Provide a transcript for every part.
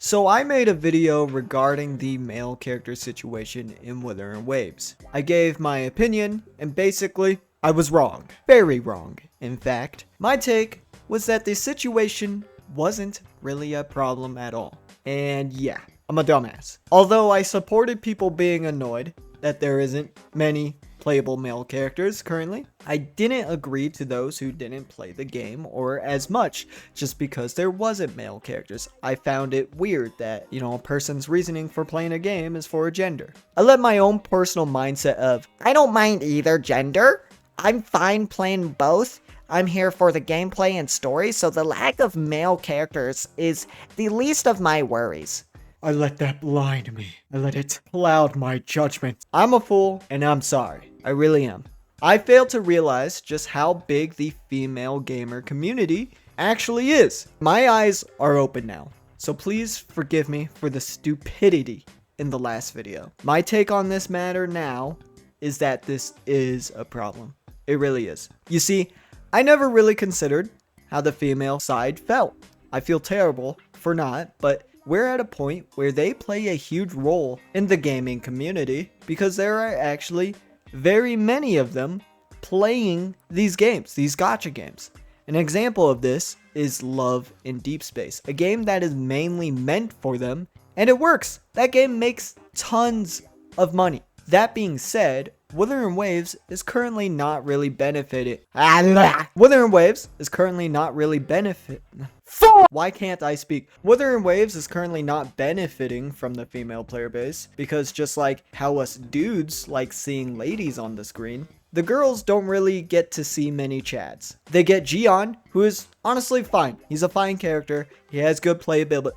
So I made a video regarding the male character situation in Wuthering Waves. I gave my opinion, and basically, I was wrong. Very wrong, in fact. My take was that the situation wasn't really a problem at all. And yeah, I'm a dumbass. Although I supported people being annoyed that there isn't many playable male characters currently, I didn't agree to those who didn't play the game or as much just because there wasn't male characters. I found it weird that, a person's reasoning for playing a game is for a gender. I let my own personal mindset of, I don't mind either gender. I'm fine playing both. I'm here for the gameplay and story, so the lack of male characters is the least of my worries. I let that blind me. I let it cloud my judgment. I'm a fool, and I'm sorry. I really am. I failed to realize just how big the female gamer community actually is. My eyes are open now, so please forgive me for the stupidity in the last video. My take on this matter now is that this is a problem. It really is. You see, I never really considered how the female side felt. I feel terrible for not, but we're at a point where they play a huge role in the gaming community because there are actually very many of them playing these games, these gacha games. An example of this is Love in Deep Space, a game that is mainly meant for them, and it works. That game makes tons of money. That being said, Wuthering Waves is currently not really benefited. Wuthering Waves is currently not really benefit. Why can't I speak? Wuthering Waves is currently not benefiting from the female player base because just like how us dudes like seeing ladies on the screen, the girls don't really get to see many chads. They get Gion, who is honestly fine. He's a fine character. He has good playability.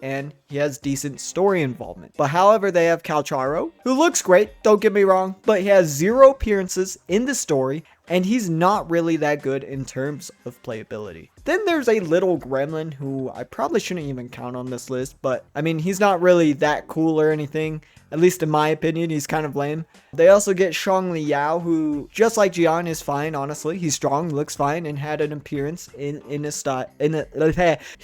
And he has decent story involvement. But however, they have Calcharo, who looks great, don't get me wrong, but he has 0 appearances in the story, and he's not really that good in terms of playability. Then there's a little gremlin who I probably shouldn't even count on this list, but I mean, he's not really that cool or anything. At least in my opinion, he's kind of lame. They also get Shangli Yao, who, just like Jian, is fine, honestly. He's strong, looks fine, and had an appearance he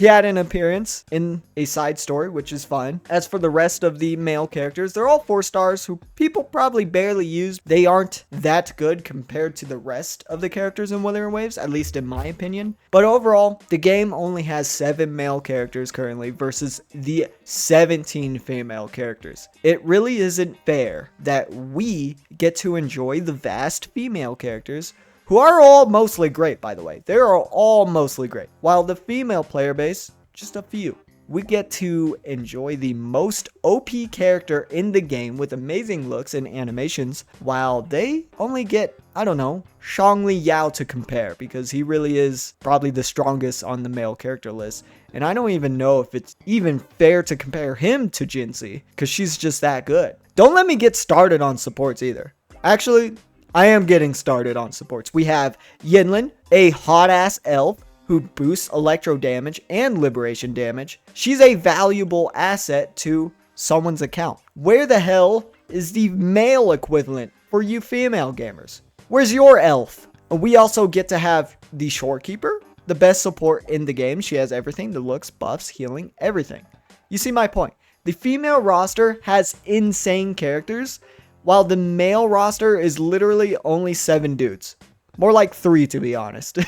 had an appearance in a side story, which is fine. As for the rest of the male characters, they're all 4 stars who people probably barely use. They aren't that good compared to the rest of the characters in Wuthering Waves, at least in my opinion. But overall, the game only has 7 male characters currently versus the 17 female characters. It really isn't fair that we get to enjoy the vast female characters, who are all mostly great, by the way. They are all mostly great. While the female player base, just a few. We get to enjoy the most OP character in the game with amazing looks and animations, while they only get, Shangli Yao to compare, because he really is probably the strongest on the male character list. And I don't even know if it's even fair to compare him to Jinxie, because she's just that good. Don't let me get started on supports either. Actually, I am getting started on supports. We have Yinlin, a hot-ass elf who boosts electro damage and liberation damage. She's a valuable asset to someone's account. Where the hell is the male equivalent for you female gamers? Where's your elf? We also get to have the Shorekeeper, the best support in the game. She has everything, the looks, buffs, healing, everything. You see my point. The female roster has insane characters, while the male roster is literally only 7 dudes. More like 3, to be honest.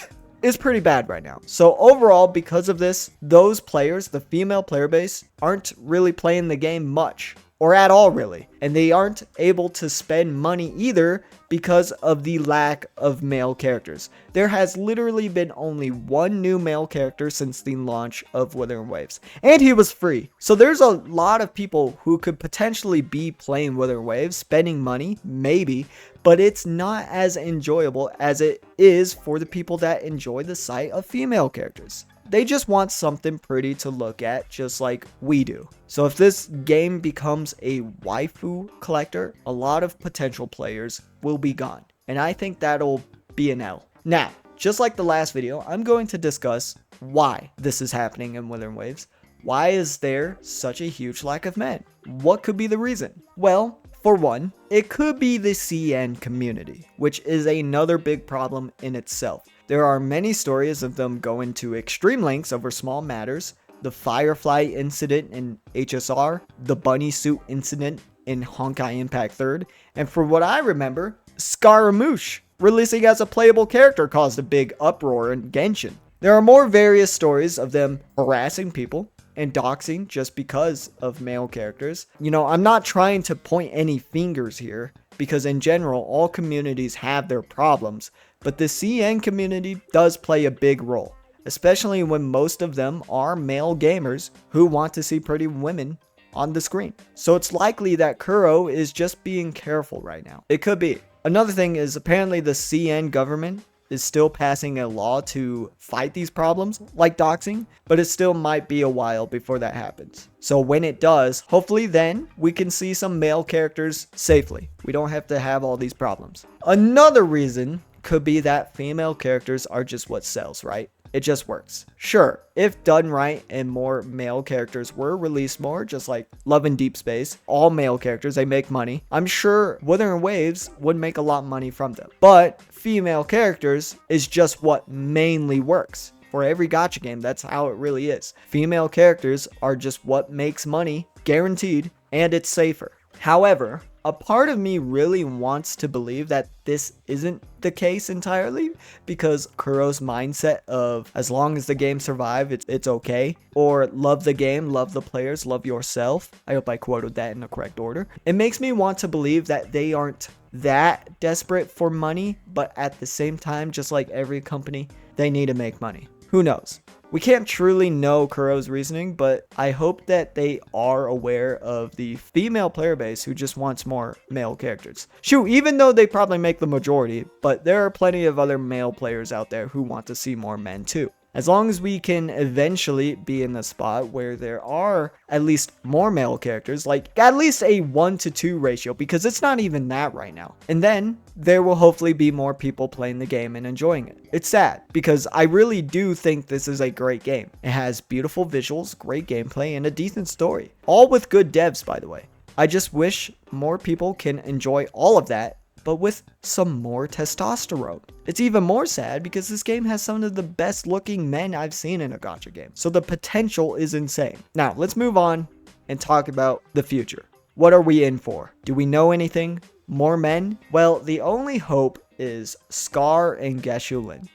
It's pretty bad right now. So overall, because of this, those players, the female player base, aren't really playing the game much. Or at all, really. And they aren't able to spend money either because of the lack of male characters. There has literally been only 1 new male character since the launch of Wuthering Waves. And he was free. So there's a lot of people who could potentially be playing Wuthering Waves, spending money, maybe, but it's not as enjoyable as it is for the people that enjoy the sight of female characters. They just want something pretty to look at, just like we do. So if this game becomes a waifu collector, a lot of potential players will be gone. And I think that'll be an L. Now, just like the last video, I'm going to discuss why this is happening in Wuthering Waves. Why is there such a huge lack of men? What could be the reason? Well, for one, it could be the CN community, which is another big problem in itself. There are many stories of them going to extreme lengths over small matters. The Firefly incident in HSR, the Bunny Suit incident in Honkai Impact 3rd, and from what I remember, Scaramouche releasing as a playable character caused a big uproar in Genshin. There are more various stories of them harassing people and doxing just because of male characters. You know, I'm not trying to point any fingers here, because in general, all communities have their problems, but the CN community does play a big role, especially when most of them are male gamers who want to see pretty women on the screen. So it's likely that Kuro is just being careful right now. It could be. Another thing is apparently the CN government is still passing a law to fight these problems like doxing, but it still might be a while before that happens. So when it does, hopefully then we can see some male characters safely. We don't have to have all these problems. Another reason could be that female characters are just what sells, right? It just works. Sure, if done right and more male characters were released more, just like Love and Deep Space, all male characters, they make money. I'm sure Wuthering Waves would make a lot of money from them. But female characters is just what mainly works. For every gacha game, that's how it really is. Female characters are just what makes money, guaranteed, and it's safer. However, a part of me really wants to believe that this isn't the case entirely, because Kuro's mindset of as long as the game survives, it's okay, or love the game, love the players, love yourself. I hope I quoted that in the correct order. It makes me want to believe that they aren't that desperate for money, but at the same time, just like every company, they need to make money. Who knows? We can't truly know Kuro's reasoning, but I hope that they are aware of the female player base who just wants more male characters. Shoot, even though they probably make the majority, but there are plenty of other male players out there who want to see more men too. As long as we can eventually be in the spot where there are at least more male characters, like at least a 1-to-2 ratio, because it's not even that right now. And then there will hopefully be more people playing the game and enjoying it. It's sad, because I really do think this is a great game. It has beautiful visuals, great gameplay, and a decent story. All with good devs, by the way. I just wish more people can enjoy all of that, but with some more testosterone. It's even more sad because this game has some of the best looking men I've seen in a gacha game. So the potential is insane. Now, let's move on and talk about the future. What are we in for? Do we know anything? More men? Well, the only hope is Scar and Gashulin,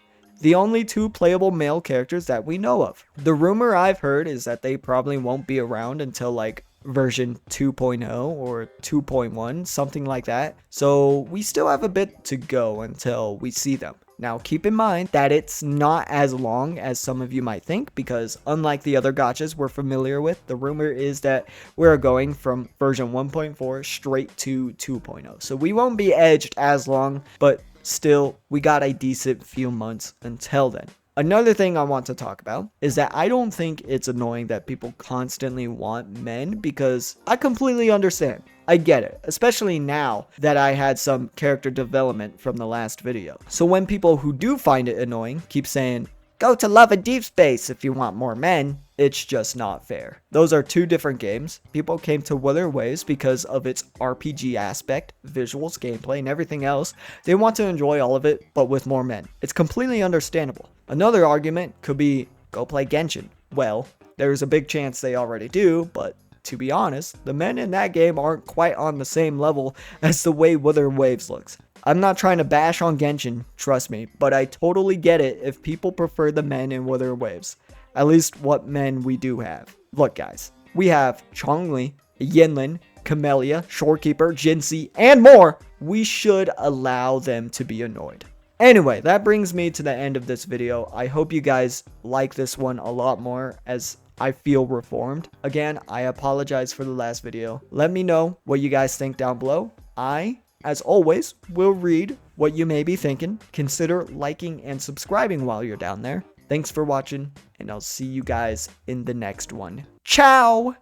the only two playable male characters that we know of. The rumor I've heard is that they probably won't be around until like version 2.0 or 2.1, something like that. So we still have a bit to go until we see them. Now keep in mind that it's not as long as some of you might think, because unlike the other gachas we're familiar with, the rumor is that we're going from version 1.4 straight to 2.0. So we won't be edged as long, but still we got a decent few months until then. Another thing I want to talk about is that I don't think it's annoying that people constantly want men, because I completely understand. I get it, especially now that I had some character development from the last video. So when people who do find it annoying keep saying, go to Love and Deep Space if you want more men, it's just not fair. Those are two different games. People came to Wuthering Waves because of its RPG aspect, visuals, gameplay, and everything else. They want to enjoy all of it, but with more men. It's completely understandable. Another argument could be, go play Genshin. Well, there's a big chance they already do, but to be honest, the men in that game aren't quite on the same level as the way Wuthering Waves looks. I'm not trying to bash on Genshin, trust me, but I totally get it if people prefer the men in Wuthering Waves. At least what men we do have. Look guys, we have Chongli, Yinlin, Camellia, Shorekeeper, Jinxie, and more. We should allow them to be annoyed. Anyway, that brings me to the end of this video. I hope you guys like this one a lot more, as I feel reformed. Again, I apologize for the last video. Let me know what you guys think down below. I, as always, will read what you may be thinking. Consider liking and subscribing while you're down there. Thanks for watching, and I'll see you guys in the next one. Ciao!